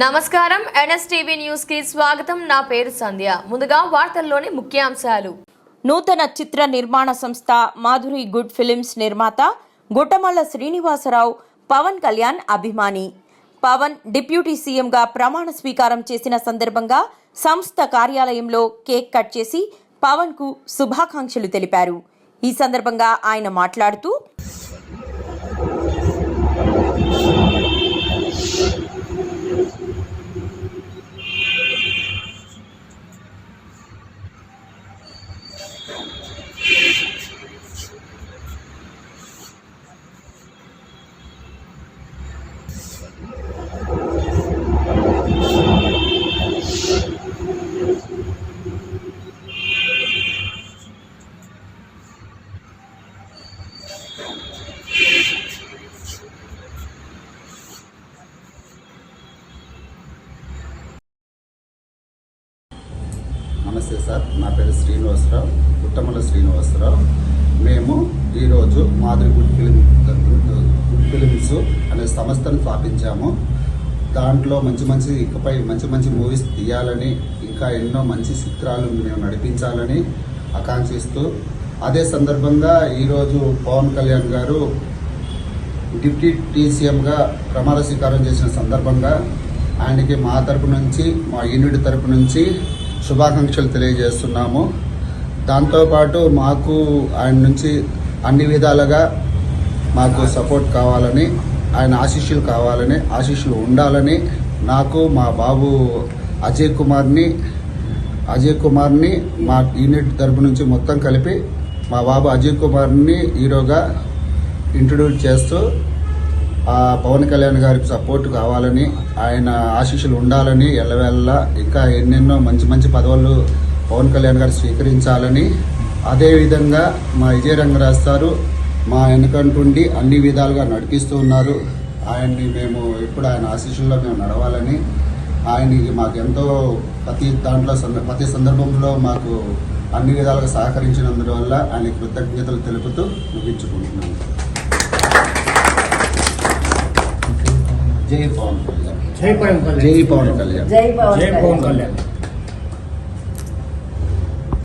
నమస్కారం NSTV news కి స్వాగతం. నా పేరు సంధ్య. ముందుగా వార్తల్లోని ముఖ్యాంశాలు. నూతన చిత్ర నిర్మాణ సంస్థ మాధురి గుడ్ ఫిలిమ్స్ నిర్మాత గుట్టమల్ల శ్రీనివాసరావు పవన్ కళ్యాణ్ అభిమాని. పవన్ డిప్యూటీ సీఎంగా ప్రమాణ స్వీకారం చేసిన సందర్భంగా సంస్థ కార్యాలయంలో కేక్ కట్ చేసి పవన్ కు శుభాకాంక్షలు తెలిపారు. ఈ సందర్భంగా ఆయన మాట్లాడుతూ నమస్తే సార్, నా పేరు శ్రీనివాసరావు, గుట్టమల్ల శ్రీనివాసరావు. మేము ఈరోజు మాధురి గుడ్ ఫిలిమ్స్ అనే సంస్థను స్థాపించాము. దాంట్లో ఇకపై మంచి మూవీస్ తీయాలని, ఇంకా ఎన్నో మంచి చిత్రాలు మేము నడిపించాలని ఆకాంక్షిస్తూ, అదే సందర్భంగా ఈరోజు పవన్ కళ్యాణ్ గారు డిప్యూటీ సీఎంగా ప్రమాణ స్వీకారం చేసిన సందర్భంగా ఆయనకి మా తరపు నుంచి, మా యూనిట్ తరపు నుంచి శుభాకాంక్షలు తెలియజేస్తున్నాము. దాంతోపాటు మాకు ఆయన నుంచి అన్ని విధాలుగా మాకు సపోర్ట్ కావాలని, ఆయన ఆశీస్సులు ఉండాలని, నాకు మా బాబు అజయ్ కుమార్ని మా యూనిట్ తరపు నుంచి మొత్తం కలిపి మా బాబు అజయ్ కుమార్ని హీరోగా ఇంట్రడ్యూస్ చేస్తూ పవన్ కళ్యాణ్ గారికి సపోర్ట్ కావాలని, ఆయన ఆశీస్సులు ఉండాలని, ఎల్లవేళలా ఇంకా ఎన్నెన్నో మంచి పదవులు పవన్ కళ్యాణ్ గారు స్వీకరించాలని, అదేవిధంగా మా విజయ రంగరాజ్ సారు మా వెనకంటుండి అన్ని విధాలుగా నడిపిస్తూ ఉన్నారు. ఆయన్ని మేము ఎప్పుడు ఆయన ఆశీస్సుల్లో మేము నడవాలని, ఆయనకి మాకు ఎంతో ప్రతి సందర్భంలో మాకు అన్ని విధాలుగా సహకరించినందువల్ల ఆయనకి కృతజ్ఞతలు తెలుపుతూ ముగించుకుంటున్నాను. జై పవన్ కళ్యాణ్. జై పవన్ కళ్యాణ్. జై పవన్ కళ్యాణ్.